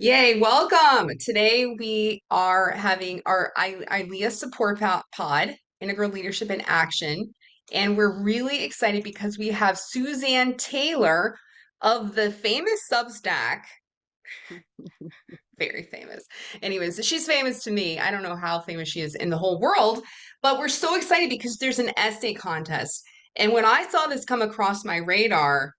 Yay, welcome. Today we are having our ILiA Support Pod, Integral Leadership in Action. And we're really excited because we have Suzanne Taylor of the famous Substack. Very famous. Anyways, she's famous to me. I don't know how famous she is in the whole world, but we're so excited because there's an essay contest. And when I saw this come across my radar,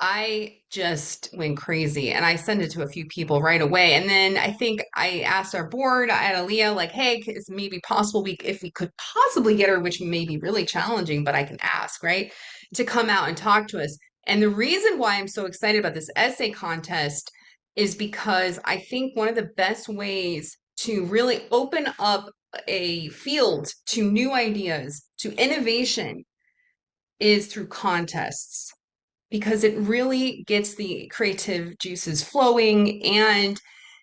I just went crazy and I sent it to a few people right away. And then I think I asked our board at ILiA, like, hey, is it maybe possible if we could possibly get her, which may be really challenging, but I can ask, right, to come out and talk to us. And the reason why I'm so excited about this essay contest is because I think one of the best ways to really open up a field to new ideas, to innovation, is through contests because it really gets the creative juices flowing, and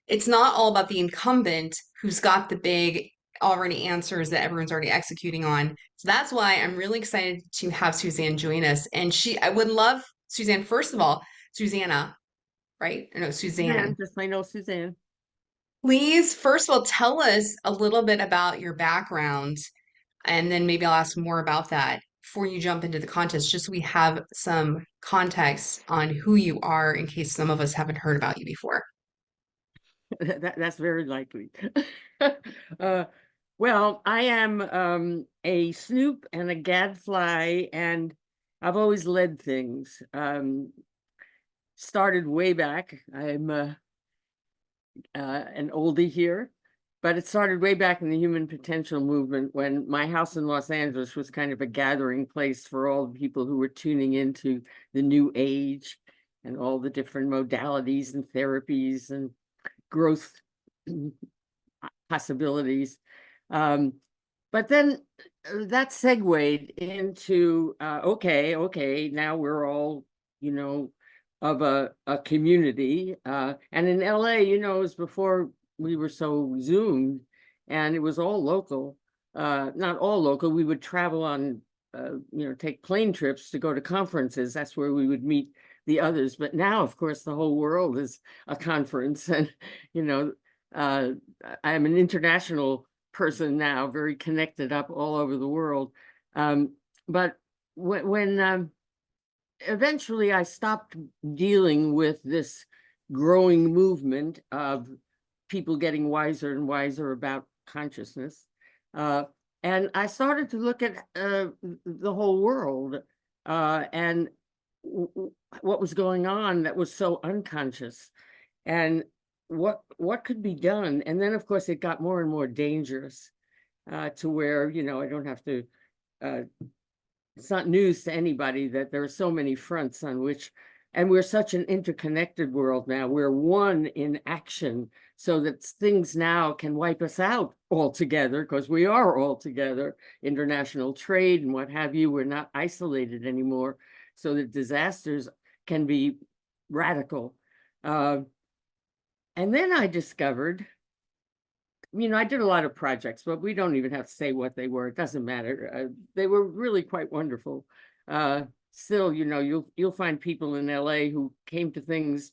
it's not all about the incumbent who's got the big already answers that everyone's already executing on. So that's why I'm really excited to have Suzanne join us. And I would love Suzanne, first of all, Susanna, right? No, Suzanne, Suzanne. just I know Suzanne. Please, first of all, tell us a little bit about your background, and then maybe I'll ask more about that before you jump into the contest, just so we have some context on who you are in case some of us haven't heard about you before. That's very likely. uh, well, I am a snoop and a gadfly, and I've always led things. Started way back. I'm an oldie here, but it started way back in the human potential movement when my house in Los Angeles was kind of a gathering place for all the people who were tuning into the new age and all the different modalities and therapies and growth possibilities. Um, but then that segued into okay, now we're all, you know, of a community. And in LA, it was before we were so zoomed, and it was all local. Not all local. We would travel on, take plane trips to go to conferences. That's where we would meet the others. But now, of course, the whole world is a conference, and you know, uh, I'm an international person now, very connected up all over the world. But when eventually I stopped dealing with this growing movement of people getting wiser and wiser about consciousness, uh, and I started to look at the whole world and what was going on that was so unconscious, and what could be done. And then, of course, it got more and more dangerous to where, I don't have to, uh, it's not news to anybody that there are so many fronts on which, and we're such an interconnected world now. We're one in action, so that things now can wipe us out altogether, because we are all together, international trade and what have you. We're not isolated anymore, so that disasters can be radical. Uh, and then I discovered, I did a lot of projects, but we don't even have to say what they were. It doesn't matter. They were really quite wonderful. Still, you'll find people in LA who came to things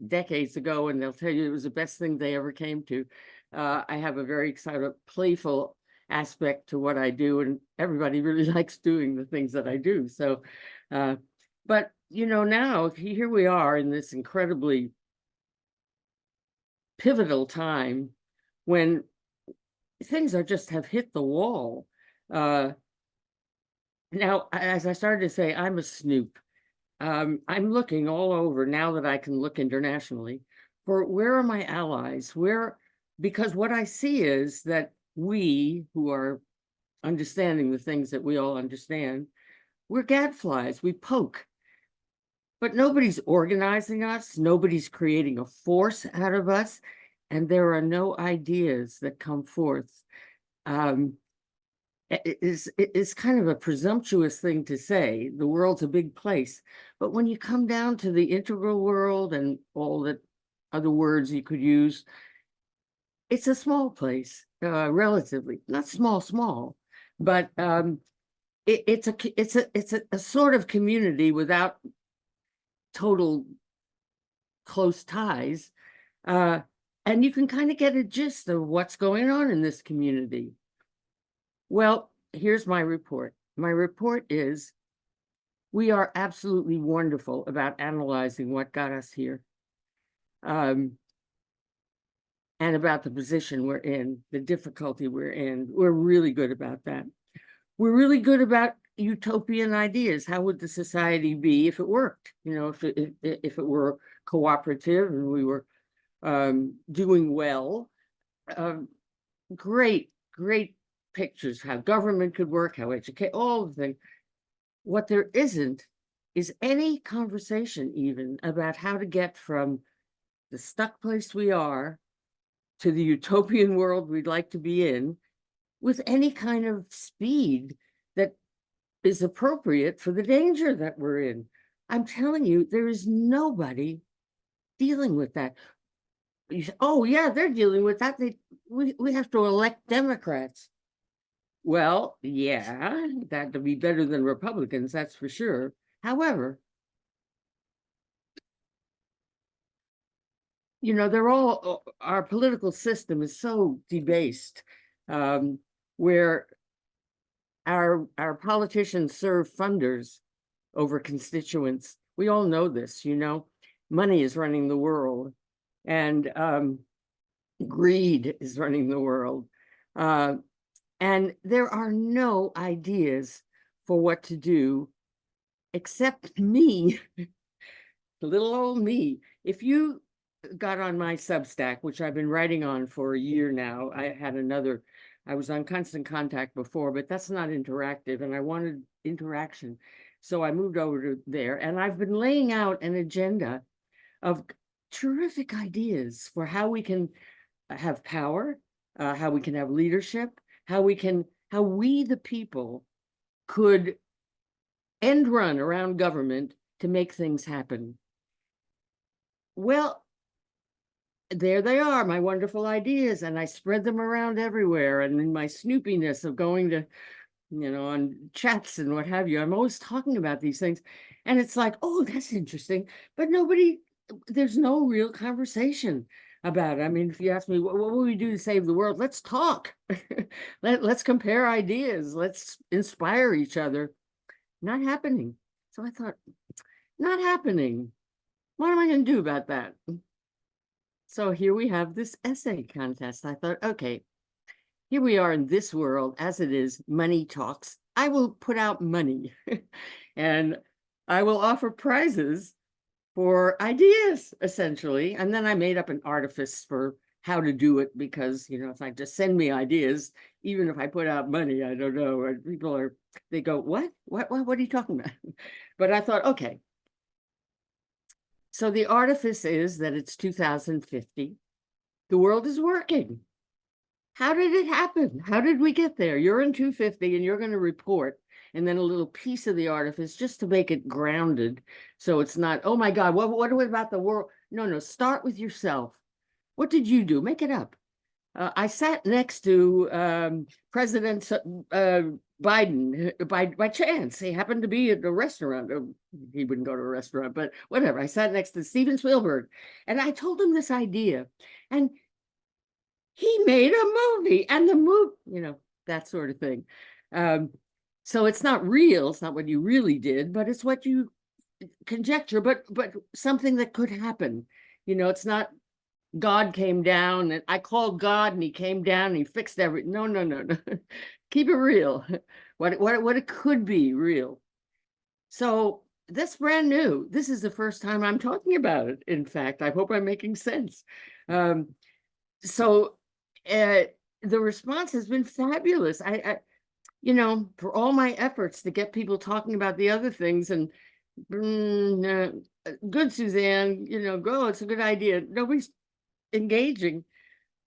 decades ago, and they'll tell you it was the best thing they ever came to. I have a very excited, playful aspect to what I do, and everybody really likes doing the things that I do. So, but now here we are in this incredibly pivotal time when things are just have hit the wall. Now, as I started to say, I'm a snoop. I'm looking all over now that I can look internationally for where are my allies? Because what I see is that we who are understanding the things that we all understand, we're gadflies, we poke. But nobody's organizing us, nobody's creating a force out of us, and there are no ideas that come forth. It's kind of a presumptuous thing to say. The world's a big place, but when you come down to the integral world and all the other words you could use, it's a small place, relatively. Not small, but it's a sort of community without total close ties, And you can kind of get a gist of what's going on in this community. Well, here's my report. My report is we are absolutely wonderful about analyzing what got us here. And about the position we're in, the difficulty we're in. We're really good about that. We're really good about utopian ideas. How would the society be if it worked? You know, if it were cooperative and we were doing well. Great pictures, how government could work, how educate, all the things. What there isn't is any conversation even about how to get from the stuck place we are to the utopian world we'd like to be in with any kind of speed that is appropriate for the danger that we're in. I'm telling you, there is nobody dealing with that. You say, oh yeah, they're dealing with that. We have to elect Democrats. Well, yeah, that would be better than Republicans, that's for sure. However, you know, our political system is so debased, where our politicians serve funders over constituents. We all know this, you know. Money is running the world, and greed is running the world. And there are no ideas for what to do except me, little old me. If you got on my Substack, which I've been writing on for a year now, I was on Constant Contact before, but that's not interactive, and I wanted interaction. So I moved over to there, and I've been laying out an agenda of terrific ideas for how we can have power, how we can have leadership, how we the people could end run around government to make things happen. Well, there they are, my wonderful ideas, and I spread them around everywhere. And in my snoopiness of going to, you know, on chats and what have you, I'm always talking about these things. And it's like, oh, that's interesting. But there's no real conversation about it. I mean, if you ask me, what will we do to save the world? Let's talk. Let's compare ideas. Let's inspire each other. Not happening. So I thought, not happening. What am I going to do about that? So here we have this essay contest. I thought, okay, here we are in this world, as it is, money talks. I will put out money and I will offer prizes for ideas, essentially. And then I made up an artifice for how to do it, because, you know, if I just send me ideas, even if I put out money, I don't know, they go, what are you talking about? But I thought, okay. So the artifice is that it's 2050. The world is working. How did it happen? How did we get there? You're in 250 and you're going to report, and then a little piece of the artifice just to make it grounded. So it's not, oh my God, what about the world? No, start with yourself. What did you do? Make it up. I sat next to President Biden by chance. He happened to be at a restaurant. He wouldn't go to a restaurant, but whatever. I sat next to Steven Spielberg, and I told him this idea, and he made a movie, and the movie, you know, that sort of thing. So it's not real. It's not what you really did, but it's what you conjecture, but something that could happen. You know, it's not God came down and I called God and he came down and he fixed everything. No. Keep it real. What it could be real. So that's brand new. This is the first time I'm talking about it. In fact, I hope I'm making sense. So the response has been fabulous. I you know, for all my efforts to get people talking about the other things, and good, Suzanne, you know, go, it's a good idea. Nobody's engaging,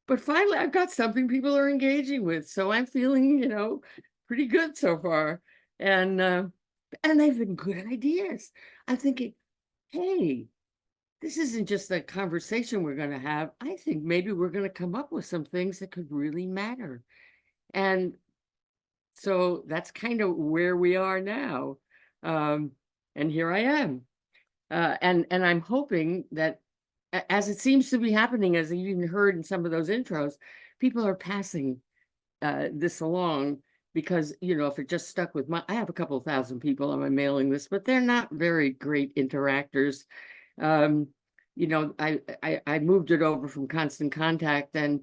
but finally I've got something people are engaging with, so I'm feeling, you know, pretty good so far. And they've been good ideas. I'm thinking, hey, this isn't just a conversation we're going to have. I think maybe we're going to come up with some things that could really matter. And so that's kind of where we are now. And here I am. And I'm hoping that as it seems to be happening, as you even heard in some of those intros, people are passing this along because, you know, if it just stuck with I have a couple of thousand people on my mailing list, but they're not very great interactors. You know, I moved it over from Constant Contact, and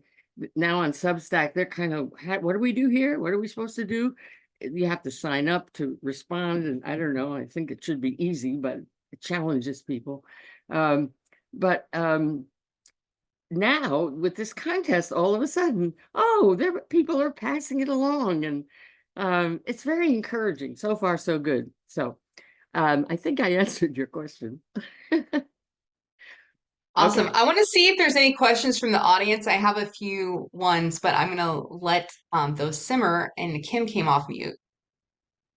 now on Substack, they're kind of, what do we do here? What are we supposed to do? You have to sign up to respond, and I don't know. I think it should be easy, but it challenges people. But now with this contest, all of a sudden, oh, people are passing it along, and it's very encouraging. So far, so good. So I think I answered your question. Awesome. Okay. I want to see if there's any questions from the audience. I have a few ones, but I'm going to let those simmer. And Kim came off mute.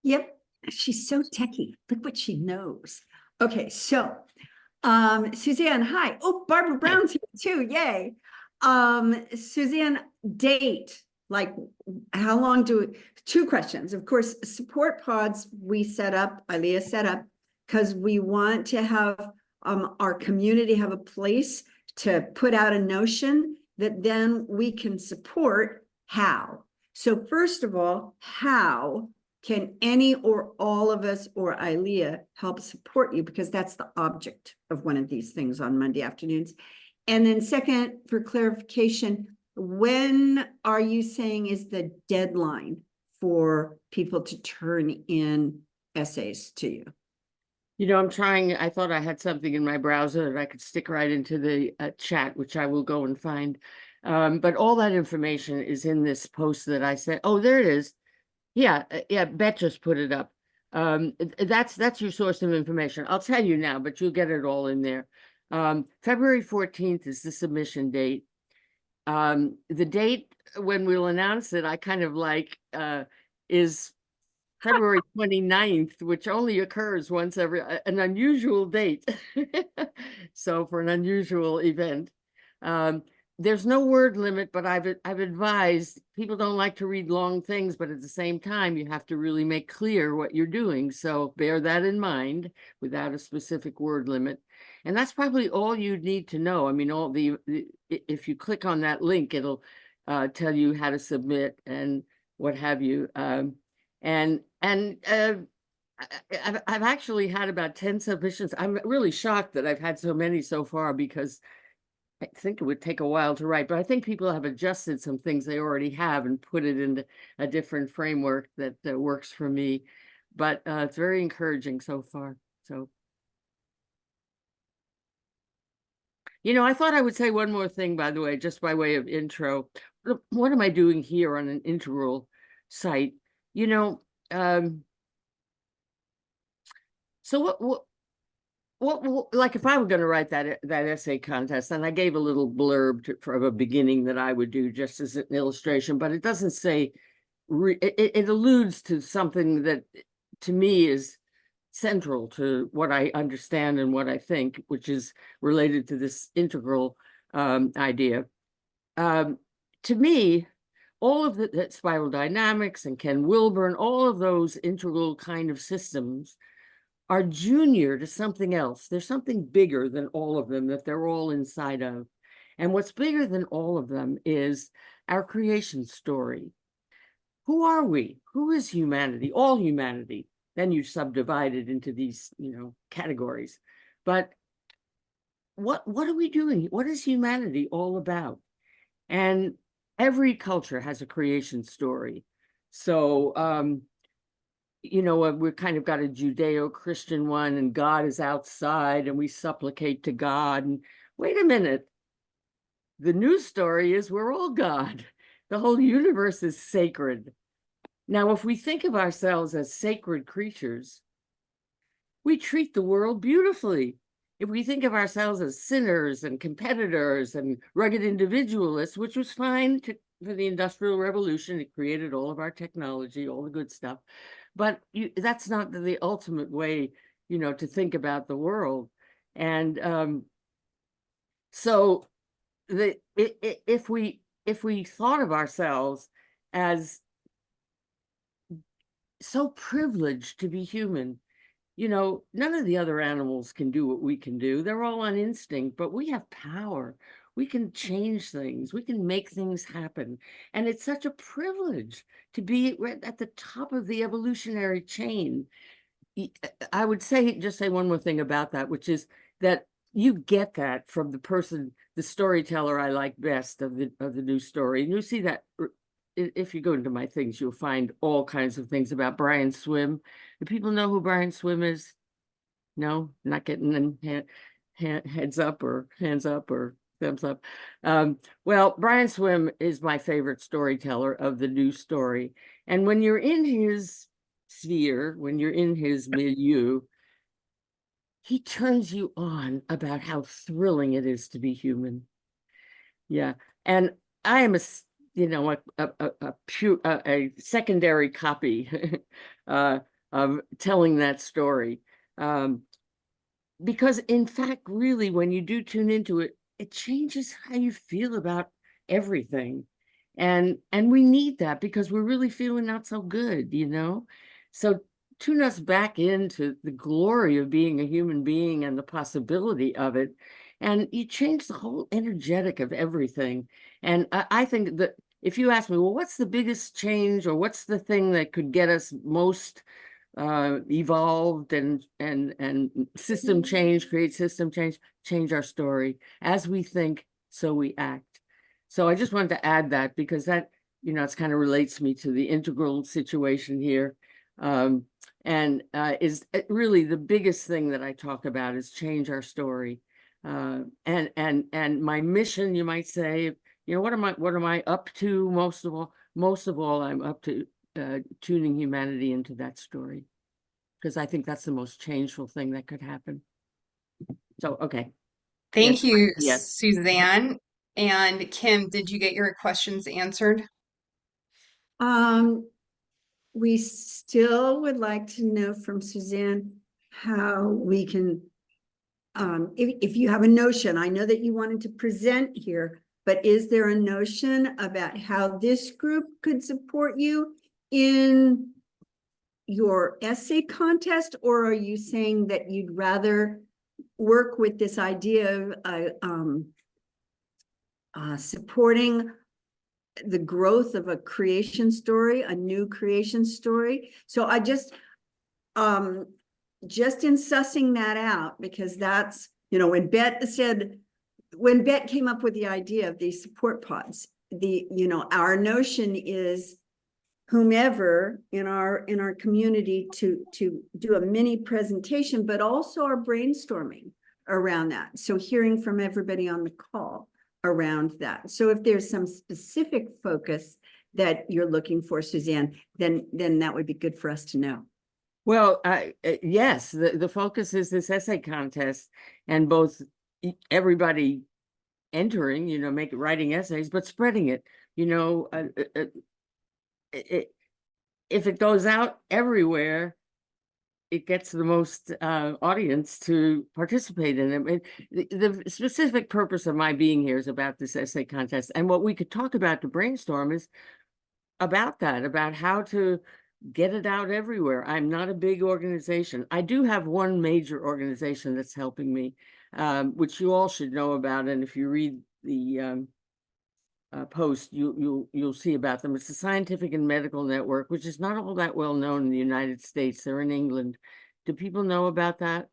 Yep, she's so techie. Look what she knows. Okay, so Suzanne, hi. Oh, Barbara Brown's here too. Yay. Suzanne, date. Like, how long two questions. Of course, support pods we set up, ILiA set up, because we want to have our community have a place to put out a notion that then we can support. How? So first of all, how can any or all of us or ILiA help support you? Because that's the object of one of these things on Monday afternoons. And then second, for clarification, when are you saying is the deadline for people to turn in essays to you? You know, I thought I had something in my browser that I could stick right into the chat, which I will go and find. But all that information is in this post that I said. Oh, there it is. Yeah, yeah, Bet just put it up. That's your source of information. I'll tell you now, but you'll get it all in there. February 14th is the submission date. The date when we'll announce it, I kind of like, is February 29th, which only occurs once every, an unusual date. So for an unusual event. There's no word limit, but I've advised people don't like to read long things, but at the same time, you have to really make clear what you're doing. So bear that in mind without a specific word limit. And that's probably all you'd need to know. I mean, if you click on that link, it'll tell you how to submit and what have you. I've actually had about 10 submissions. I'm really shocked that I've had so many so far, because I think it would take a while to write, but I think people have adjusted some things they already have and put it into a different framework that works for me. But it's very encouraging so far. So, you know, I thought I would say one more thing, by the way, just by way of intro. What am I doing here on an integral site? You know, so like if I were going to write that essay contest, and I gave a little blurb from a beginning that I would do just as an illustration, but it doesn't say, it alludes to something that to me is central to what I understand and what I think, which is related to this integral idea. To me, all of that spiral dynamics and Ken Wilber, all of those integral kind of systems are junior to something else. There's something bigger than all of them that they're all inside of. And what's bigger than all of them is our creation story. Who are we? Who is humanity? All humanity. Then you subdivide it into these, you know, categories. But what are we doing? What is humanity all about? And every culture has a creation story. So, you know, we've kind of got a Judeo-Christian one, and God is outside and we supplicate to God. And wait a minute, the news story is we're all God. The whole universe is sacred. Now, if we think of ourselves as sacred creatures, we treat the world beautifully. If we think of ourselves as sinners and competitors and rugged individualists, which was fine for the Industrial Revolution, it created all of our technology, all the good stuff. But that's not the ultimate way, you know, to think about the world. And so if we thought of ourselves as so privileged to be human, you know, none of the other animals can do what we can do. They're all on instinct, but we have power. We can change things. We can make things happen. And it's such a privilege to be right at the top of the evolutionary chain. I would just say one more thing about that, which is that you get that from the person, the storyteller I like best of the new story. And you see that if you go into my things, you'll find all kinds of things about Brian Swim. Do people know who Brian Swim is? No, not getting heads up or hands up or thumbs up. Well, Brian Swim is my favorite storyteller of the new story. And when you're in his sphere, when you're in his milieu, he turns you on about how thrilling it is to be human. Yeah. And I am a secondary copy of telling that story. Because in fact, really, when you do tune into it, it changes how you feel about everything. And we need that because we're really feeling not so good, you know? So tune us back into the glory of being a human being and the possibility of it. And you change the whole energetic of everything. And I think that if you ask me, well, what's the biggest change or what's the thing that could get us most evolved and system change, create system change our story? As we think, so we act. So I just wanted to add that because that, you know, it's kind of relates me to the integral situation here. And is really the biggest thing that I talk about is change our story. And my mission, you might say, you know, what am I up to most of all? Most of all, I'm up to tuning humanity into that story, because I think that's the most changeful thing that could happen. So, okay. Thank you, Yes. Suzanne. And Kim, did you get your questions answered? We still would like to know from Suzanne how we can, if you have a notion, I know that you wanted to present here, but is there a notion about how this group could support you in your essay contest, or are you saying that you'd rather work with this idea of supporting the growth of a creation story, a new creation story? So I just in sussing that out, because that's, you know, when Bet came up with the idea of these support pods, you know, our notion is whomever in our community to do a mini presentation, but also our brainstorming around that. So hearing from everybody on the call around that. So if there's some specific focus that you're looking for, Suzanne, then that would be good for us to know. Well, yes, the focus is this essay contest, and both everybody entering, you know, writing essays, but spreading it, you know, if it goes out everywhere, it gets the most audience to participate in it. I mean, the specific purpose of my being here is about this essay contest. And what we could talk about to brainstorm is about that, about how to get it out everywhere. I'm not a big organization. I do have one major organization that's helping me, which you all should know about. And if you read the post, you'll see about them. It's the Scientific and Medical Network, which is not all that well known in the United States. They're in England. Do people know about that?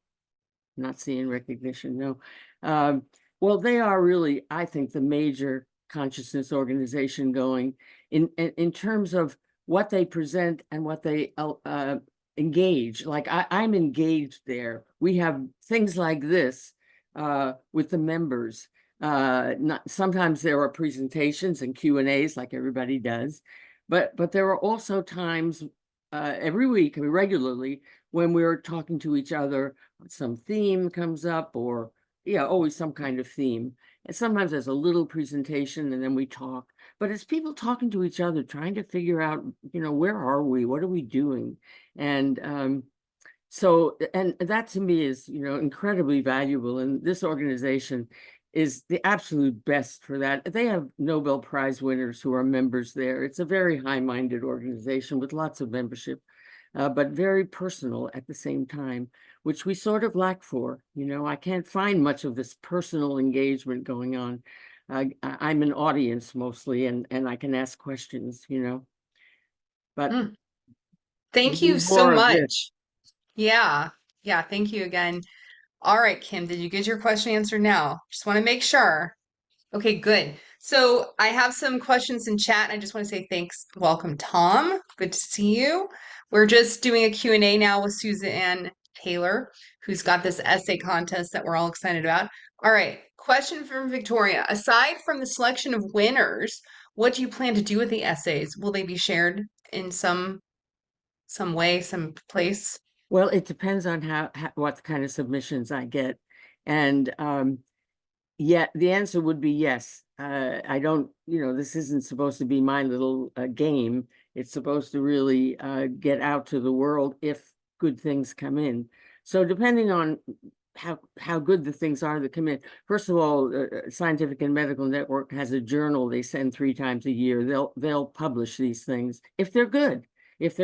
Not seeing recognition, no. Well, they are really, I think, the major consciousness organization going in terms of what they present and what they engage. Like I'm engaged there. We have things like this with the members. Sometimes there are presentations and Q&As like everybody does, but there are also times every week, regularly, when we're talking to each other, some theme comes up, or yeah, always some kind of theme. And sometimes there's a little presentation and then we talk, but it's people talking to each other, trying to figure out, you know, where are we? What are we doing? And so, and that to me is, you know, incredibly valuable. And this organization is the absolute best for that. They have Nobel Prize winners who are members there. It's a very high-minded organization with lots of membership. but very personal at the same time, which we sort of lack for. I can't find much of this personal engagement going on. I'm an audience mostly, and I can ask questions, but Mm. Thank maybe you so more of this. much. Yeah. Yeah. Thank you again. All right, Kim, did you get your question answered now? Just want to make sure. Okay, good. So I have some questions in chat. I just want to say thanks. Welcome, Tom. Good to see you. We're just doing a Q&A now with Suzanne Taylor, who's got this essay contest that we're all excited about. All right, question from Victoria. Aside from the selection of winners, what do you plan to do with the essays? Will they be shared in some way, some place? Well, it depends on what kind of submissions I get. And yeah, the answer would be yes. I don't, this isn't supposed to be my little game. It's supposed to really get out to the world if good things come in. So depending on how good the things are that come in. First of all, Scientific and Medical Network has a journal they send 3 times a year. They'll publish these things if they're good. If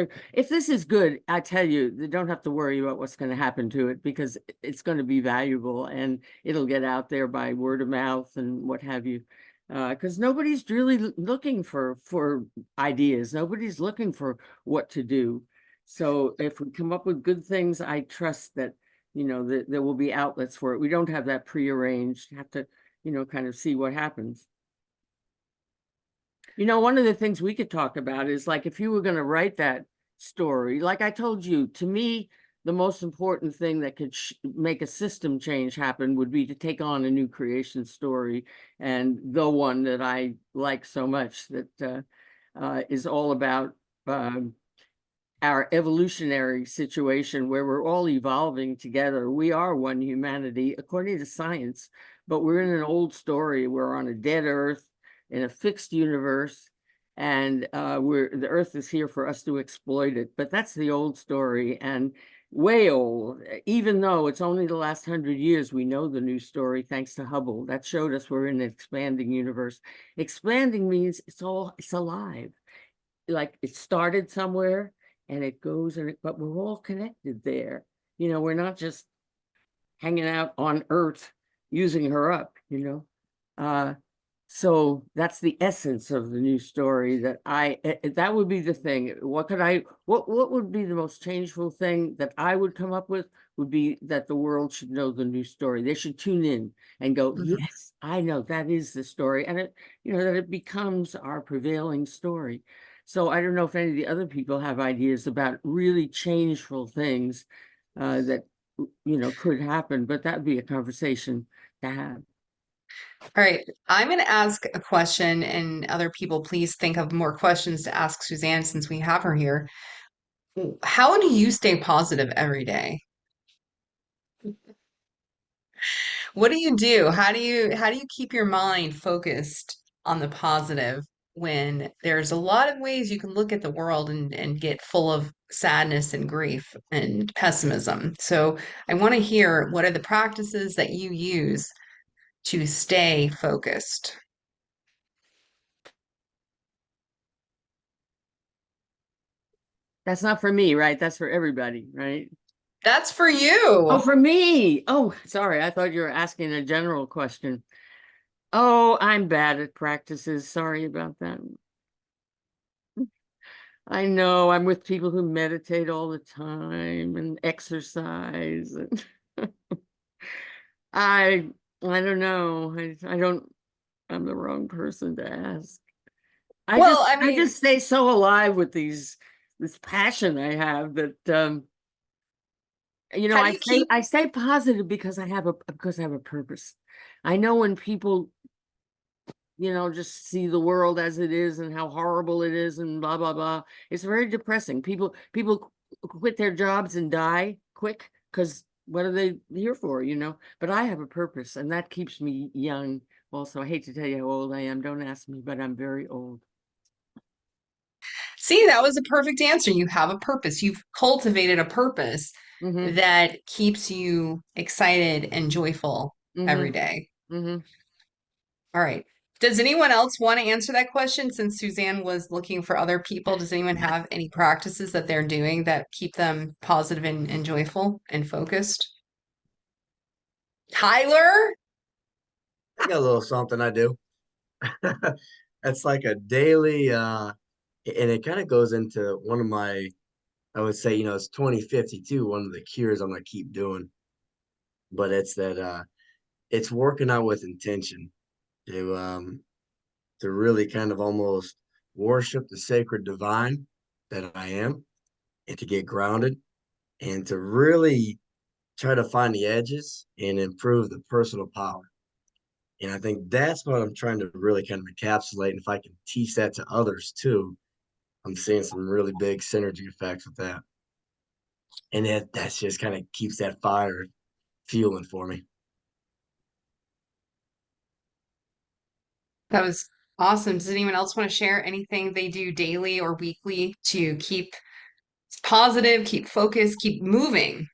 this is good, I tell you, they don't have to worry about what's going to happen to it, because it's going to be valuable and it'll get out there by word of mouth and what have you. Because nobody's really looking for ideas. Nobody's looking for what to do. So if we come up with good things, I trust that there will be outlets for it. We don't have that prearranged. Have to kind of see what happens. One of the things we could talk about is, like, if you were going to write that story, like I told you, to me, the most important thing that could make a system change happen would be to take on a new creation story, and the one that I like so much, that is all about our evolutionary situation, where we're all evolving together. We are one humanity, according to science, but we're in an old story. We're on a dead Earth in a fixed universe, and the Earth is here for us to exploit it. But that's the old story, and way old. Even though it's only the last 100 years, we know the new story thanks to Hubble. That showed us we're in an expanding universe. Expanding means it's alive. Like, it started somewhere and it goes, but we're all connected there. We're not just hanging out on Earth using her up. So that's the essence of the new story, that would be the thing. What would be the most changeful thing that I would come up with, would be that the world should know the new story. They should tune in and go, yes, I know, that is the story. And that it becomes our prevailing story. So I don't know if any of the other people have ideas about really changeful things that could happen, but that'd be a conversation to have. All right, I'm going to ask a question, and other people, please think of more questions to ask Suzanne since we have her here. How do you stay positive every day? What do you do? How do you keep your mind focused on the positive when there's a lot of ways you can look at the world and get full of sadness and grief and pessimism? So I want to hear, what are the practices that you use to stay focused? That's not for me, right? That's for everybody, right? That's for Oh, you. for me. Oh, sorry. I thought you were asking a general question. Oh, I'm bad at practices. Sorry about that. I know, I'm with people who meditate all the time and exercise. I I don't know. I don't, I'm the wrong person to ask. I just Well, I I mean, just stay so alive with this passion I have, that how do you keep I stay positive because I have a purpose. I know when people just see the world as it is and how horrible it is and blah blah blah, it's very depressing. People quit their jobs and die quick, because what are they here for? But I have a purpose, and that keeps me young. Also, I hate to tell you how old I am. Don't ask me, but I'm very old. See, that was a perfect answer. You have a purpose. You've cultivated a purpose Mm-hmm. that keeps you excited and joyful every Mm-hmm. day. Mm-hmm. All right. Does anyone else want to answer that question since Suzanne was looking for other people? Does anyone have any practices that they're doing that keep them positive and joyful and focused? Tyler? I got a little something I do. It's like a daily, and it kind of goes into one of my, I would say, it's 2052, one of the cures I'm gonna keep doing. But it's that it's working out with intention to really kind of almost worship the sacred divine that I am, and to get grounded and to really try to find the edges and improve the personal power. And I think that's what I'm trying to really kind of encapsulate. And if I can teach that to others too, I'm seeing some really big synergy effects with that. And that's just kind of keeps that fire fueling for me. That was awesome. Does anyone else want to share anything they do daily or weekly to keep positive, keep focused, keep moving?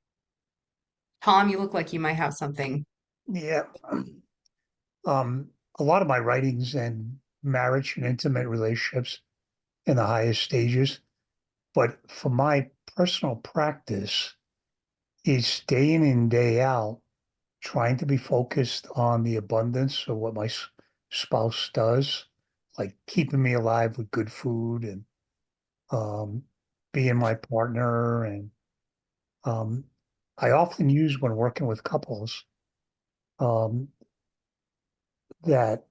Tom, you look like you might have something. Yeah. A lot of my writings and marriage and intimate relationships in the highest stages. But for my personal practice is day in and day out trying to be focused on the abundance of what my spouse does, like keeping me alive with good food and being my partner. And I often use when working with couples um, that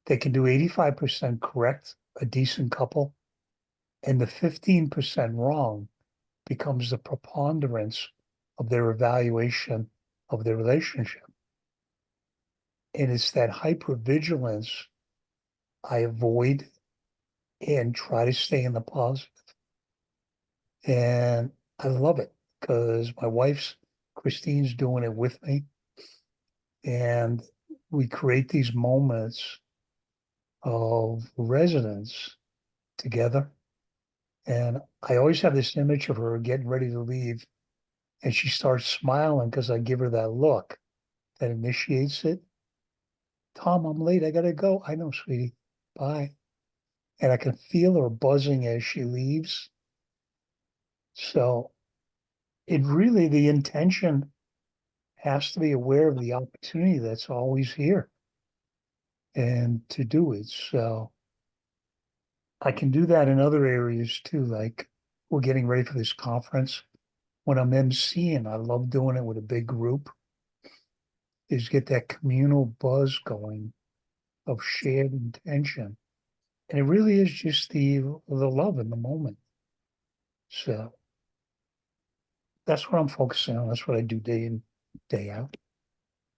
they can do 85% correct, a decent couple, and the 15% wrong becomes the preponderance of their evaluation of their relationship. And it's that hypervigilance I avoid and try to stay in the positive. And I love it because my wife's, Christine's doing it with me. And we create these moments of resonance together. And I always have this image of her getting ready to leave, and she starts smiling because I give her that look that initiates it. Tom, I'm late. I gotta go. I know, sweetie. Bye. And I can feel her buzzing as she leaves. So it really, the intention has to be aware of the opportunity that's always here and to do it. So I can do that in other areas too. Like we're getting ready for this conference. When I'm emceeing, I love doing it with a big group, is get that communal buzz going of shared intention. And it really is just the love in the moment. So that's what I'm focusing on. That's what I do day in, day out.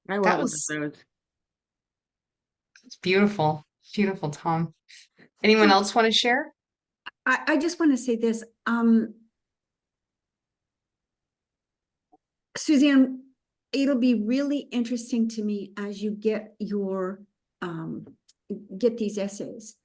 I That love was those. beautiful. Beautiful, Tom. Anyone So else want to share? I just want to say this. Suzanne, it'll be really interesting to me as you get your get these essays,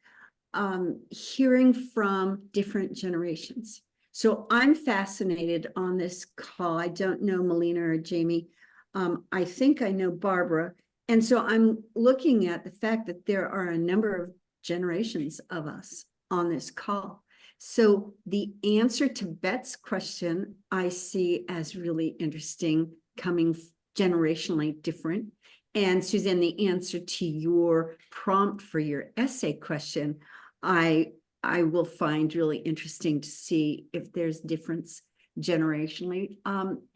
hearing from different generations. So I'm fascinated on this call. I don't know Melina or Jamie. I think I know Barbara. And so I'm looking at the fact that there are a number of generations of us on this call. So the answer to Bet's question, I see as really interesting, coming generationally different. And Suzanne, the answer to your prompt for your essay question, I will find really interesting to see if there's difference generationally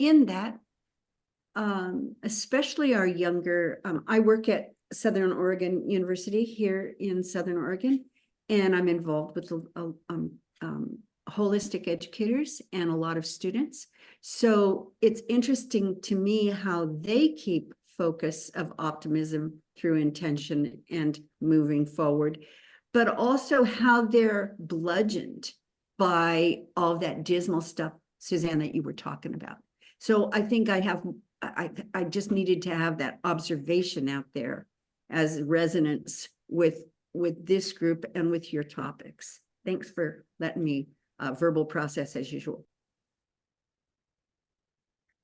in that, especially our younger. I work at Southern Oregon University here in Southern Oregon, and I'm involved with holistic educators and a lot of students. So it's interesting to me how they keep focus of optimism through intention and moving forward, but also how they're bludgeoned by all that dismal stuff, Suzanne, that you were talking about. So I think I just needed to have that observation out there as resonance with this group and with your topics. Thanks for letting me verbal process as usual.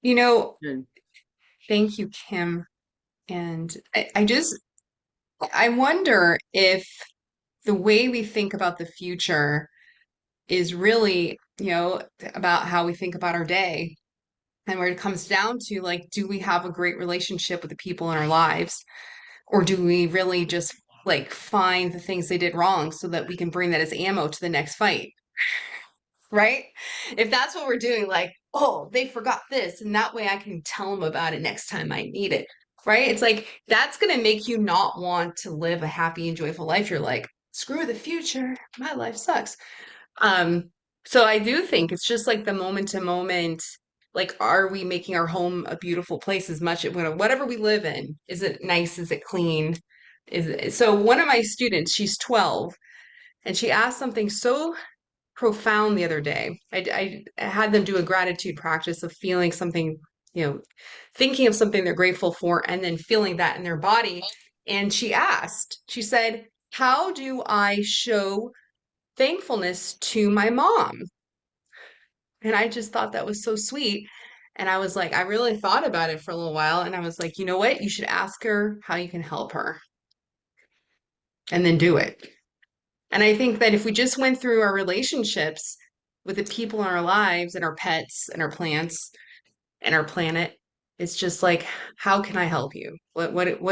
You know, Good. thank you, Kim. And I just I wonder if the way we think about the future is really, about how we think about our day. And where it comes down to like, do we have a great relationship with the people in our lives? Or do we really just like find the things they did wrong so that we can bring that as ammo to the next fight? Right? If that's what we're doing, like, oh, they forgot this, and that way I can tell them about it next time I need it. Right? It's like that's going to make you not want to live a happy and joyful life. You're like, screw the future. My life sucks. Um, so I do think it's just like the moment to moment, like, are we making our home a beautiful place as much, whatever we live in, is it nice? Is it clean? So one of my students, she's 12, and she asked something so profound the other day. I had them do a gratitude practice of feeling something, thinking of something they're grateful for, and then feeling that in their body. And she said, how do I show thankfulness to my mom? And I just thought that was so sweet. And I was like, I really thought about it for a little while. And I was like, you know what? You should ask her how you can help her and then do it. And I think that if we just went through our relationships with the people in our lives and our pets and our plants and our planet, it's just like, how can I help you? What?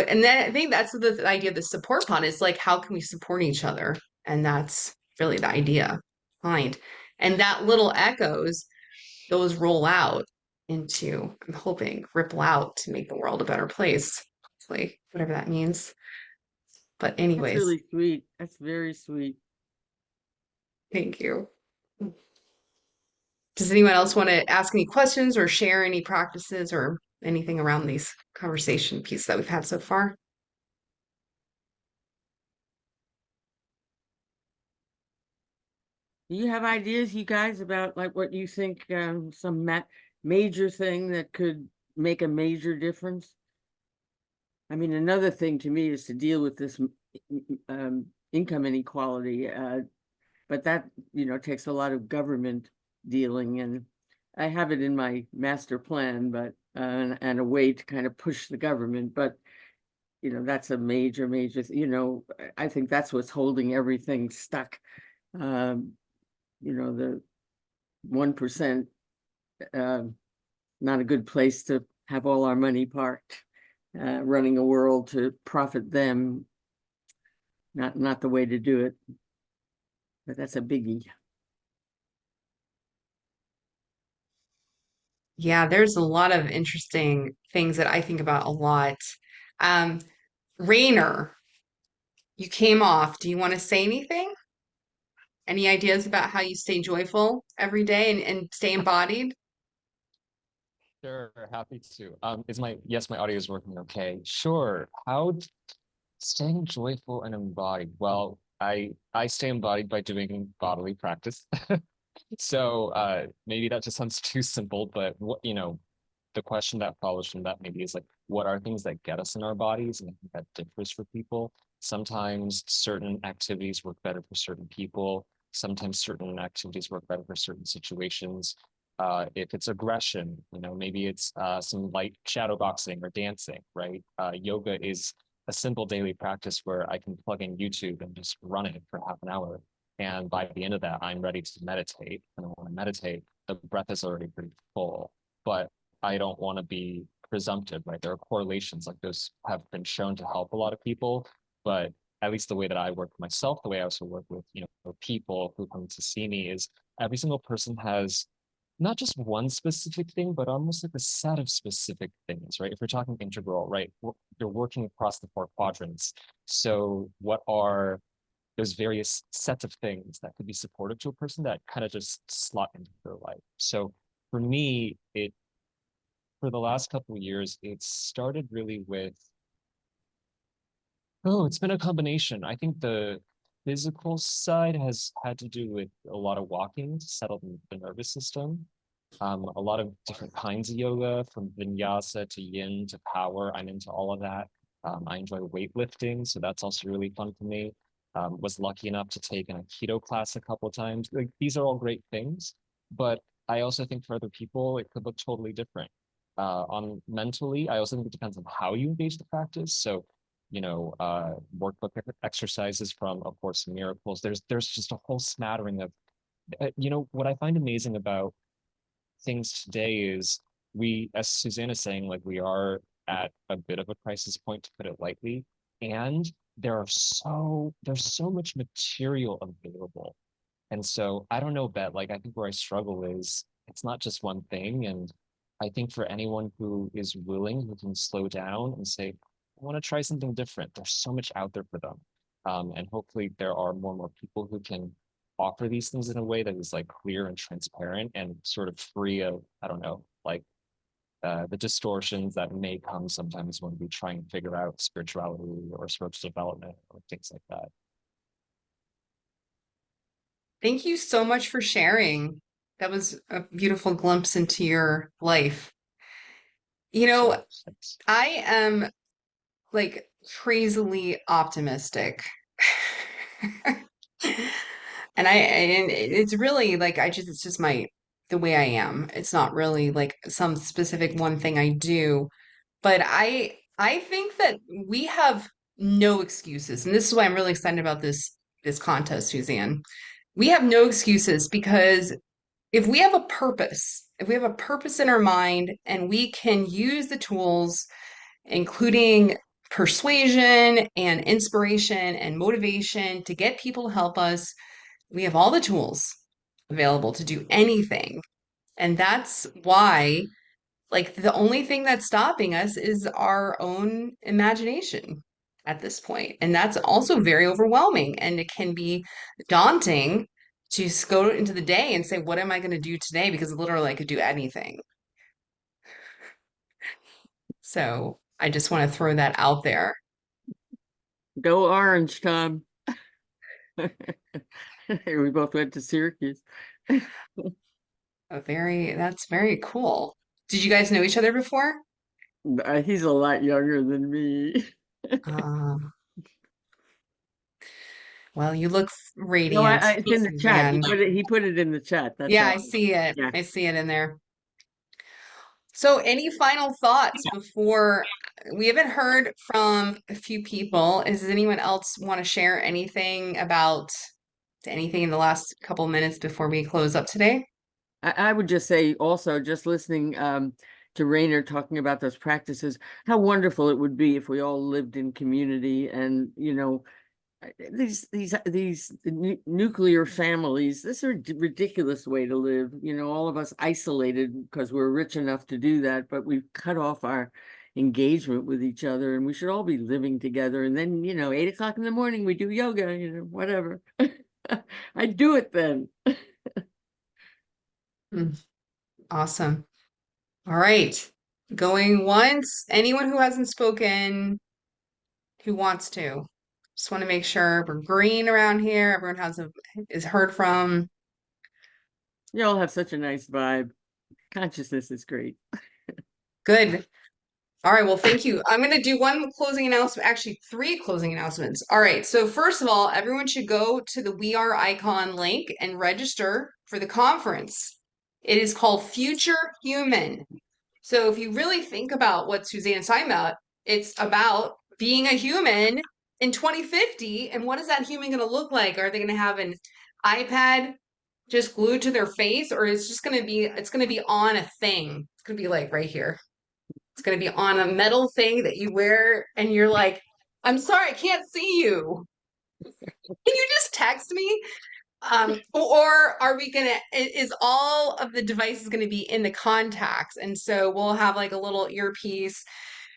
And then I think that's the idea of the support pod is like, how can we support each other? And that's really the idea behind. And that little echoes, those roll out into, I'm hoping, ripple out to make the world a better place. Hopefully, whatever that means. But That's anyways, really sweet. That's very sweet. thank you. Does anyone else want to ask any questions or share any practices or anything around these conversation pieces that we've had so far? Do you have ideas, you guys, about like what you think some major thing that could make a major difference? I mean, another thing to me is to deal with this income inequality, but that, takes a lot of government dealing, and I have it in my master plan, but and a way to kind of push the government, but that's a major, I think that's what's holding everything stuck. The 1%, not a good place to have all our money parked, running a world to profit them. Not the way to do it, but that's a biggie. Yeah, there's a lot of interesting things that I think about a lot. Um, Rainer, you came off. Do you want to say anything? Any ideas about how you stay joyful every day and stay embodied? Sure, happy to. Yes, my audio is working okay. Sure. How staying joyful and embodied? Well, I stay embodied by doing bodily practice. So maybe that just sounds too simple, but the question that follows from that maybe is like, what are things that get us in our bodies? And I think that differs for people. Sometimes certain activities work better for certain people. Sometimes certain activities work better for certain situations. If it's aggression, maybe it's some light shadow boxing or dancing, right? Yoga is a simple daily practice where I can plug in YouTube and just run it for half an hour. And by the end of that, I'm ready to meditate. And when I meditate, the breath is already pretty full. But I don't want to be presumptive, right? There are correlations like those have been shown to help a lot of people, but at least the way that I work with myself, the way I also work with, people who come to see me is every single person has not just one specific thing, but almost like a set of specific things, right? If we're talking integral, right, you're working across the 4 quadrants. So what are those various sets of things that could be supportive to a person that kind of just slot into their life? So for me, for the last couple of years, it started really with, it's been a combination. I think the physical side has had to do with a lot of walking to settle the nervous system. A lot of different kinds of yoga, from vinyasa to yin to power. I'm into all of that. I enjoy weightlifting, so that's also really fun for me. Was lucky enough to take an Aikido class a couple of times. Like, these are all great things, but I also think for other people, it could look totally different. On mentally, I also think it depends on how you engage the practice. So workbook exercises from A Course in Miracles. There's just a whole smattering of, what I find amazing about things today is we, as Suzanne is saying, like we are at a bit of a crisis point, to put it lightly, and there's so much material available. And so I don't know, Bet, like I think where I struggle is it's not just one thing. And I think for anyone who is willing, who can slow down and say, I want to try something different, there's so much out there for them. And hopefully there are more and more people who can offer these things in a way that is like clear and transparent and sort of free of, I don't know, like the distortions that may come sometimes when we try and figure out spirituality or spiritual development or things like that. Thank you so much for sharing. That was a beautiful glimpse into your life. Thanks. I am like crazily optimistic. And it's really like it's just the way I am. It's not really like some specific one thing I do, but I think that we have no excuses. And this is why I'm really excited about this contest, Suzanne. We have no excuses because if we have a purpose in our mind and we can use the tools, including persuasion and inspiration and motivation to get people to help us, we have all the tools available to do anything. And that's why, like, the only thing that's stopping us is our own imagination at this point. And that's also very overwhelming. And it can be daunting to just go into the day and say, what am I going to do today? Because literally I could do anything. So I just want to throw that out there. Go Orange, Tom. We both went to Syracuse. That's very cool. Did you guys know each other before? He's a lot younger than me. Uh, well, you look No, radiant, it's in the chat. Suzanne. He put it in the chat. That's Yeah, all. I see it. Yeah. I see it in there. So, any final thoughts before we haven't heard from a few people? Does anyone else want to share anything about anything in the last couple minutes before we close up today? I would just say also, just listening to Rainer talking about those practices, how wonderful it would be if we all lived in community. And these nuclear families, this is a ridiculous way to live. All of us isolated because we're rich enough to do that, but we've cut off our engagement with each other, and we should all be living together. And then 8 o'clock in the morning we do yoga, whatever. I'd do it then. Awesome. All right. Going once. Anyone who hasn't spoken, who wants to? Just want to make sure we're green around here. Everyone is heard from. You all have such a nice vibe. Consciousness is great. Good. All right. Well, thank you. I'm going to do one closing announcement, actually, three closing announcements. All right. So, first of all, everyone should go to the We Are Icon link and register for the conference. It is called Future Human. So, if you really think about what Suzanne's talking about, it's about being a human in 2050. And what is that human going to look like? Are they going to have an iPad just glued to their face, or it's going to be on a thing? It's going to be like right here. It's going to be on a metal thing that you wear, and you're like, I'm sorry, I can't see you. Can you just text me? Or are we is all of the devices going to be in the contacts? And so we'll have like a little earpiece.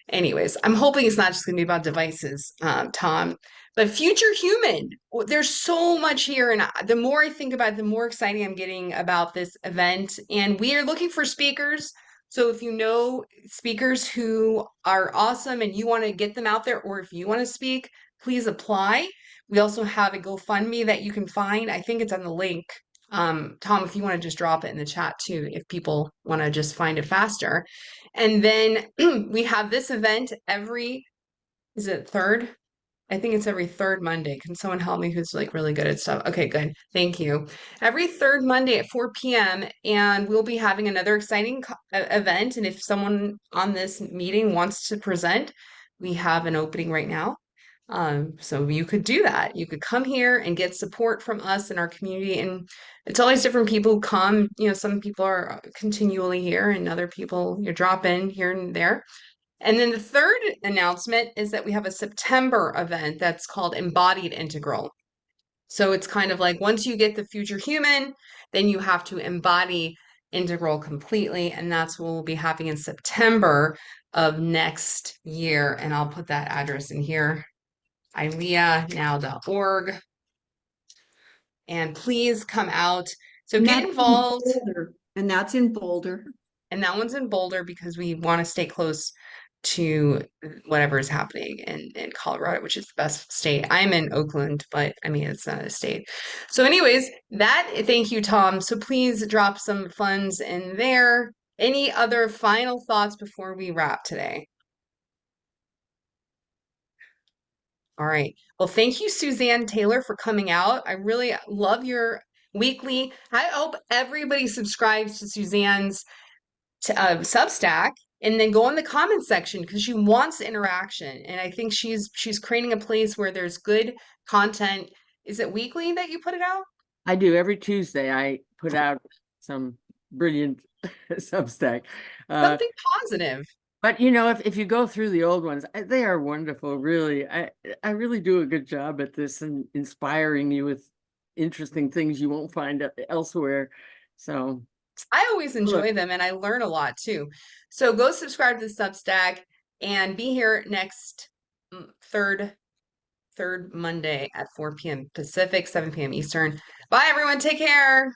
Anyways, I'm hoping it's not just going to be about devices, Tom. But future human, there's so much here. And the more I think about it, the more exciting I'm getting about this event. And we are looking for speakers. So if you know speakers who are awesome and you want to get them out there, or if you want to speak, please apply. We also have a GoFundMe that you can find. I think it's on the link. Tom, if you want to just drop it in the chat too, if people want to just find it faster. And then we have this event is it third? I think it's every third Monday. Can someone help me who's like really good at stuff? Okay, good. Thank you. Every third Monday at 4 p.m. And we'll be having another exciting event. And if someone on this meeting wants to present, we have an opening right now. So you could do that. You could come here and get support from us in our community. And it's always different people who come. You know, some people are continually here and other people you drop in here and there. And then the third announcement is that we have a September event that's called Embodied Integral. So it's kind of like once you get the future human, then you have to embody integral completely. And that's what we'll be having in September of next year. And I'll put that address in here, ILiAnow.org. And please come out. So And get that's in involved. Boulder. And that's in Boulder. And that one's in Boulder because we want to stay close to whatever is happening in Colorado, which is the best state. I'm in Oakland, but I mean, it's not a state. So, anyways, thank you, Tom. So, please drop some funds in there. Any other final thoughts before we wrap today? All right. Well, thank you, Suzanne Taylor, for coming out. I really love your weekly. I hope everybody subscribes to Suzanne's Substack and then go in the comments section because she wants interaction. And I think she's creating a place where there's good content. Is it weekly that you put it out? I do. Every Tuesday, I put out some brilliant Substack. Something positive. But you know, if you go through the old ones, they are wonderful. Really, I really do a good job at this and inspiring you with interesting things you won't find elsewhere. So I always look, enjoy them and I learn a lot too. So go subscribe to the Substack and be here next third Monday at 4 p.m. Pacific, 7 p.m. Eastern. Bye everyone. Take care.